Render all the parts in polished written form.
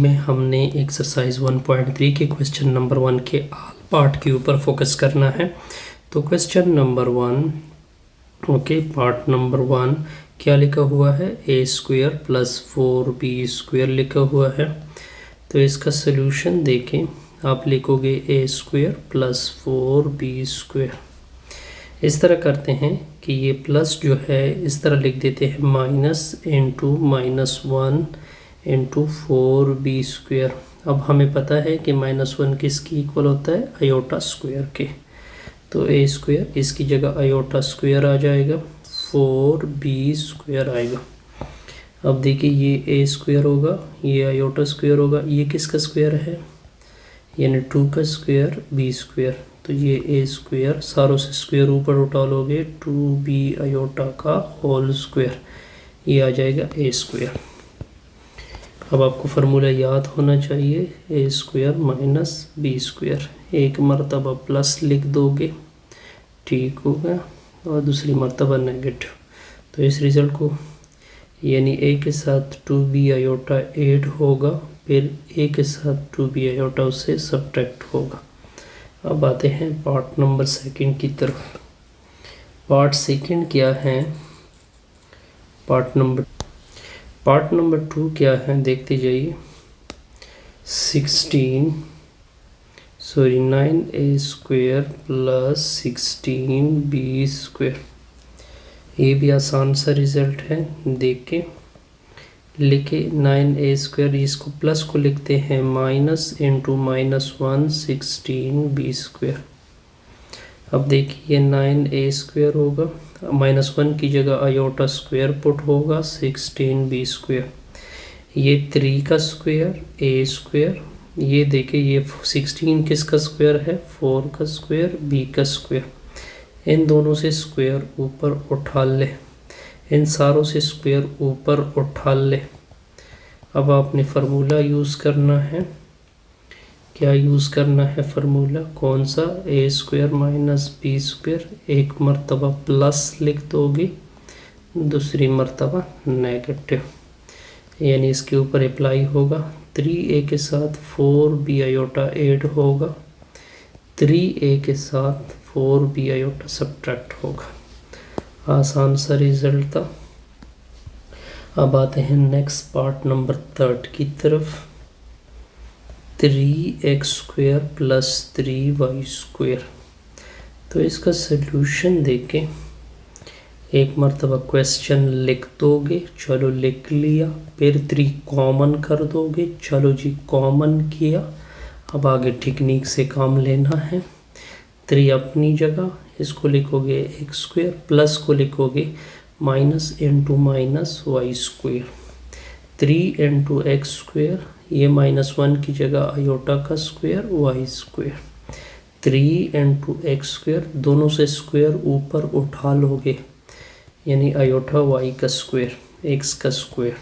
में हमने एक्सरसाइज 1.3 के क्वेश्चन नंबर 1 के आल पार्ट के ऊपर फोकस करना है। तो question number 1 okay, part number 1 क्या लिखा हुआ है, ए स्क्वायर प्लस 4b स्क्वायर लिखा हुआ है। तो इसका सलूशन देखें, आप लिखोगे ए स्क्वायर प्लस 4b स्क्वायर। इस तरह करते हैं कि ये प्लस जो है इस तरह लिख देते हैं minus into -1 into 4b square. अब हमें पता है कि -1 किसकी इक्वल होता है, आयोटा स्क्वायर के। तो ए स्क्वायर इसकी जगह आयोटा स्क्वायर आ जाएगा, 4b स्क्वायर आएगा। अब देखिए ये ए स्क्वायर होगा, ये आयोटा स्क्वायर होगा, ये किसका स्क्वायर है, यानी 2 का स्क्वायर b स्क्वायर। तो ये ए स्क्वायर सारों से स्क्वायर ऊपर उठा लोगे, 2b आयोटा का होल स्क्वायर, ये आ जाएगा ए स्क्वायर। अब आपको फार्मूला याद होना चाहिए, ए स्क्वायर माइनस बी स्क्वायर। एक मरतबा प्लस लिख दोगे, ठीक होगा, और दूसरी मरतबा नेगेटिव। तो इस रिज़ल्ट को यानी ए के साथ 2b आयोटा ऐड होगा, फिर ए के साथ 2b आयोटा उससे सब्ट्रैक्ट होगा। अब आते हैं पार्ट नंबर 2 की तरफ। पार्ट 2 क्या है, पार्ट नंबर 2 क्या है देखते जाइए। 9a square plus 16b square, ये भी आसान सा रिज़ल्ट है, देख के लिखे। 9a स्क्वायर, इसको प्लस को लिखते हैं माइनस इंटू -1 16b स्क्वायर। अब देखिए 9a स्क्वायर होगा, -1 की जगह आयोटा स्क्वायर पुट होगा, 16b स्क्वायर। ये 3 का स्क्वायर a स्क्वायर, ये देखिए ये 16 किसका स्क्वायर है, 4 का स्क्वायर b का स्क्वायर। इन दोनों से स्क्वायर ऊपर उठा ले, इन सारों से स्क्वायर ऊपर उठा ले। अब आपने फार्मूला यूज़ करना है, क्या यूज़ करना है फार्मूला, कौन सा, ए स्क्वायर माइनस बी स्क्वायर। एक मरतबा प्लस लिख दोगे, दूसरी मरतबा नेगेटिव, यानी इसके ऊपर अप्लाई होगा। 3a के साथ 4b आयोटा ऐड होगा, 3a के साथ 4b आयोटा सब्ट्रैक्ट होगा। आसान सा रिजल्ट था। अब आते हैं नेक्स्ट पार्ट नंबर 3 की तरफ। 3x square plus 3y square. तो इसका सलूशन देखें, एक मरतबा क्वेश्चन लिख दोगे, चलो लिख लिया, फिर 3 कॉमन कर दोगे, चलो जी कॉमन किया। अब आगे टेक्निक से काम लेना है। 3 अपनी जगह, इसको लिखोगे x स्क्वायर, प्लस को लिखोगे minus into -y square. 3 into x square, ये -1 की जगह आयोटा का square y square. 3 into x square, दोनों से स्क्वायर ऊपर उठा लोगे, यानी आयोटा y का स्क्वायर, x का स्क्वायर।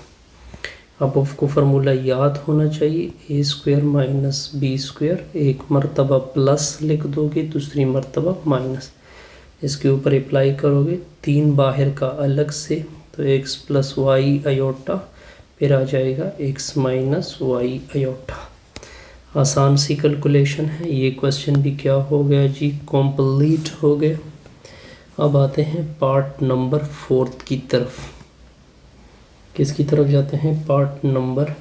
अब आपको फार्मूला याद होना चाहिए, ए स्क्वायर माइनस बी स्क्वायर। एक मरतबा प्लस लिख दोगे, दूसरी मरतबा माइनस, इसके ऊपर अप्लाई करोगे। 3 बाहर का अलग से, तो x प्लस वाई आयोटा, फिर आ जाएगा x माइनस वाई आयोटा। आसान सी कैलकुलेशन है। ये क्वेश्चन भी क्या हो गया जी, कंप्लीट हो गया। अब आते हैं पार्ट नंबर 4 की तरफ। किसकी तरफ जाते हैं, पार्ट नंबर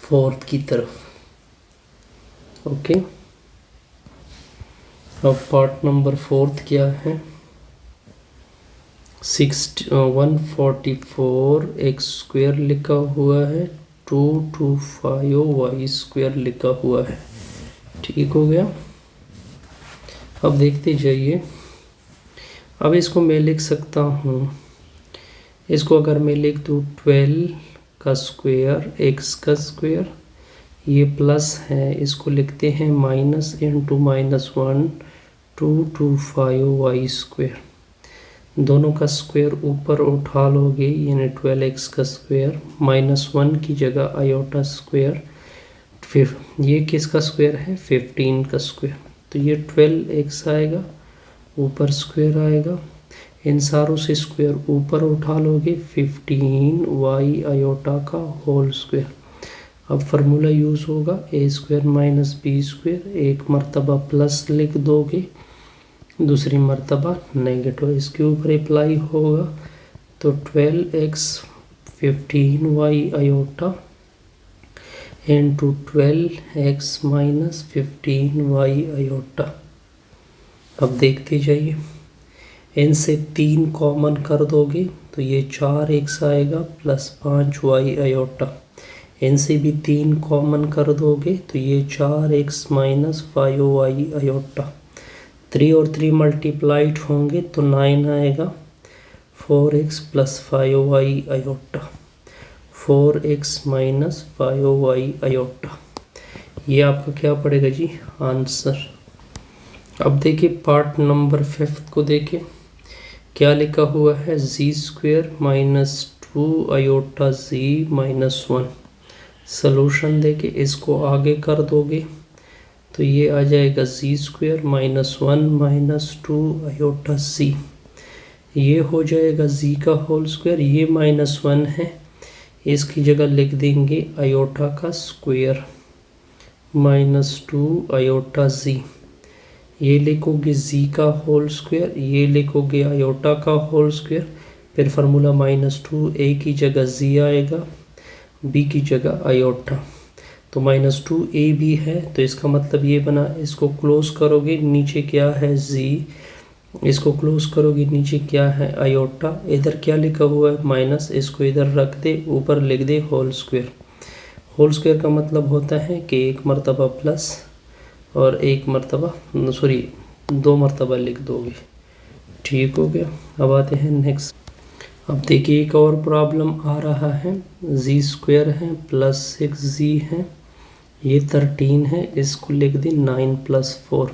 4 की तरफ। ओके, अब पार्ट नंबर 4 क्या है, 144 एक्स स्क्वायर लिखा हुआ है, 225 वाई स्क्वायर लिखा हुआ है, ठीक हो गया। अब देखते जाइए। अब इसको मैं लिख सकता हूँ, इसको अगर मैं लिख दूँ 12 का स्क्वायर एक्स का स्क्वायर, ये प्लस है, इसको लिखते हैं माइनस इंटू -1 225 वाई स्क्वायर। दोनों का स्क्वायर ऊपर उठा लोगे, यानी 12x का स्क्वायर, -1 की जगह आयोटा स्क्वायर। फिर ये किसका स्क्वायर है, 15 का स्क्वायर। तो ये 12x आएगा, ऊपर स्क्वायर आएगा, इन सारों से स्क्वायर ऊपर उठा लोगे, 15y आयोटा का होल स्क्वायर। अब फार्मूला यूज़ होगा ए स्क्वायर माइनस बी स्क्वायर, एक मरतबा प्लस लिख दोगे, दूसरी मरतबा नेगेटिव इसके ऊपर अप्लाई होगा। तो 12x 15y iota into 12x minus 15y iota. अब देखते जाइए, इनसे 3 कॉमन कर दोगे तो ये 4x आएगा प्लस 5y आयोटा। इनसे भी 3 कॉमन कर दोगे तो ये 4x माइनस 5y आयोटा। 3 और 3 मल्टीप्लाइड होंगे तो 9 आएगा, 4x plus 5y iota, 4x minus 5y iota. ये आपका क्या पड़ेगा जी, आंसर। अब देखिए पार्ट नंबर 5 को देखिए, क्या लिखा हुआ है, जी स्क्वेयर माइनस 2 आयोटा जी माइनस 1। सलूशन देके इसको आगे कर दोगे तो ये आ जाएगा जी स्क्वेयर माइनस 1 माइनस 2 आयोटा जी। ये हो जाएगा जी का होल स्क्वायर, ये माइनस 1 है, इसकी जगह लिख देंगे आयोटा का स्क्वायर माइनस 2 आयोटा जी। ये लिखोगे जी का होल स्क्वायर, ये लिखोगे आयोटा का होल स्क्वायर, फिर फार्मूला माइनस 2, ए की जगह जी आएगा, बी की जगह आयोटा। तो माइनस 2 ए भी है तो इसका मतलब ये बना, इसको क्लोज करोगे नीचे क्या है जी, इसको क्लोज करोगे नीचे क्या है आयोटा, इधर क्या लिखा हुआ है माइनस, इसको इधर रख दे, ऊपर लिख दे होल स्क्वायर। होल स्क्वायर का मतलब होता है कि एक मरतबा प्लस और एक मरतबा सॉरी 2 मरतबा लिख दोगे। ठीक हो गया। अब आते हैं नेक्स्ट। अब देखिए एक और प्रॉब्लम आ रहा है, जी स्क्वायर है प्लस 6g है, ये 13 है, इसको लिख दे 9 प्लस 4।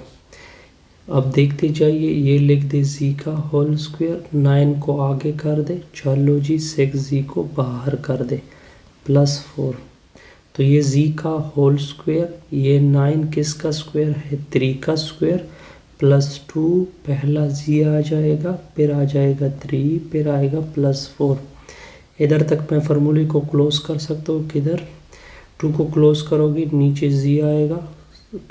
अब देखते जाइए, ये लिख दे जी का होल स्क्वायर, 9 को आगे कर दे, चलो जी 6g को बाहर कर दे, प्लस 4। तो ये जी का होल स्क्वायर, ये 9 किसका स्क्वायर है, 3 का स्क्वायर, प्लस 2 पहला जी आ जाएगा, फिर आ जाएगा 3, फिर आएगा प्लस 4। इधर तक मैं फार्मूले को क्लोज कर सकता हूँ, किधर 2 को क्लोज करोगे नीचे जी आएगा,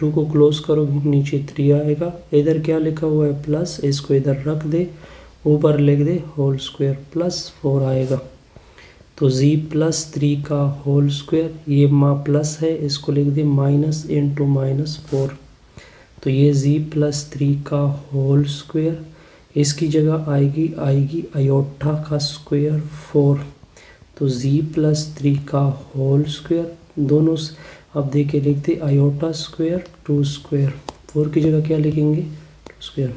2 को क्लोज करोगे नीचे 3 आएगा, इधर क्या लिखा हुआ है प्लस, इसको इधर रख दे, ऊपर लिख दे होल स्क्वायर, प्लस 4 आएगा। तो z प्लस 3 का होल स्क्वायर, ये प्लस है, इसको लिख दे माइनस इंटू माइनस 4। तो ये z प्लस 3 का होल स्क्वायर, इसकी जगह आएगी आयोटा का स्क्वायर 4। तो z प्लस 3 का होल स्क्वायर, दोनों अब देखिए लिखते आयोटा स्क्वायर 2 स्क्वायर, 4 की जगह क्या लिखेंगे 2 स्क्वायर।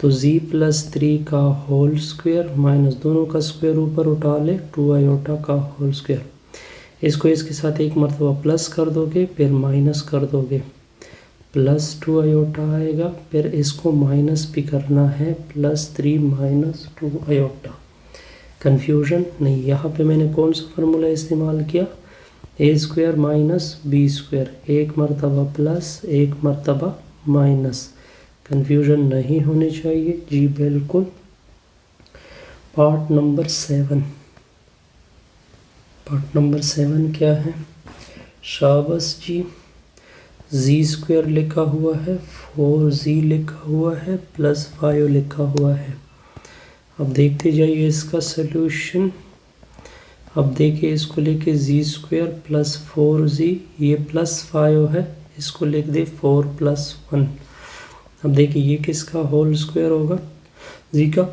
तो z प्लस 3 का होल स्क्वायर माइनस दोनों का स्क्वायर ऊपर उठा ले, 2 आयोटा का होल स्क्वायर। इसको इसके साथ एक मरतबा प्लस कर दोगे, फिर माइनस कर दोगे, प्लस 2 आयोटा आएगा, फिर इसको माइनस भी करना है, प्लस 3 माइनस 2 आयोटा। कन्फ्यूजन नहीं, यहाँ पे मैंने कौन सा फार्मूला इस्तेमाल किया, ए स्क्वायर माइनस बी स्क्वायर, एक मरतबा प्लस एक मरतबा माइनस। कन्फ्यूजन नहीं होनी चाहिए जी, बिल्कुल। पार्ट नंबर 7, पार्ट नंबर 7 क्या है, शाबाश जी। जी स्क्वायर लिखा हुआ है, 4g लिखा हुआ है, प्लस 5 लिखा हुआ है। अब देखते जाइए इसका सलूशन। अब देखिए इसको लेके जी स्क्वायर प्लस 4g, ये प्लस 5 है, इसको लिख दे 4 प्लस 1। अब देखिए ये किसका होल स्क्वायर होगा, जी का,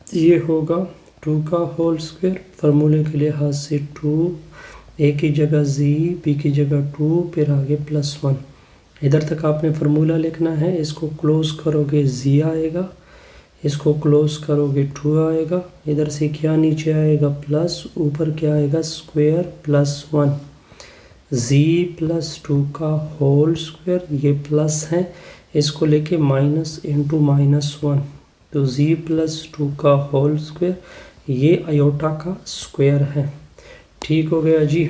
ये होगा 2 का होल स्क्वायर, फार्मूले के लिहाज से 2, ए की जगह जी, बी की जगह 2, फिर आगे प्लस 1। इधर तक आपने फार्मूला लिखना है, इसको क्लोज करोगे जी आएगा, इसको क्लोज करोगे 2 आएगा, इधर से क्या नीचे आएगा प्लस, ऊपर क्या आएगा स्क्वायर प्लस 1। जी प्लस 2 का होल स्क्वायर, ये प्लस है, इसको लेके माइनस इंटू माइनस 1। तो z प्लस 2 का होल स्क्वायर, ये आयोटा का स्क्वायर है। ठीक हो गया जी।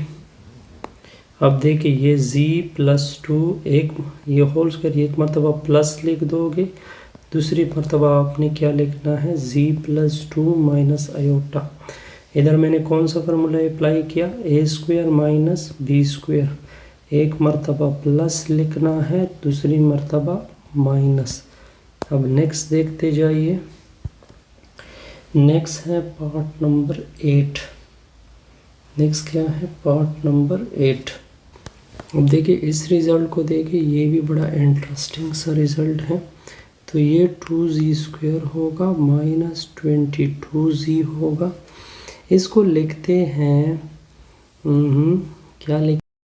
अब देखिए ये z प्लस 2, एक ये होल स्क्वायर, एक मरतबा प्लस लिख दोगे, दूसरी मरतबा आपने क्या लिखना है, z प्लस 2 माइनस आयोटा। इधर मैंने कौन सा फार्मूला अप्लाई किया, ए स्क्वायर माइनस बी स्क्वायर, एक मर्तबा प्लस लिखना है, दूसरी मर्तबा माइनस। अब नेक्स्ट देखते जाइए। नेक्स्ट है पार्ट नंबर 8। नेक्स्ट क्या है, पार्ट नंबर 8। अब देखिए इस रिज़ल्ट को देखिए, ये भी बड़ा इंटरेस्टिंग सा रिज़ल्ट है। तो ये 2z² होगा माइनस 22z होगा। इसको लिखते हैं क्या लिख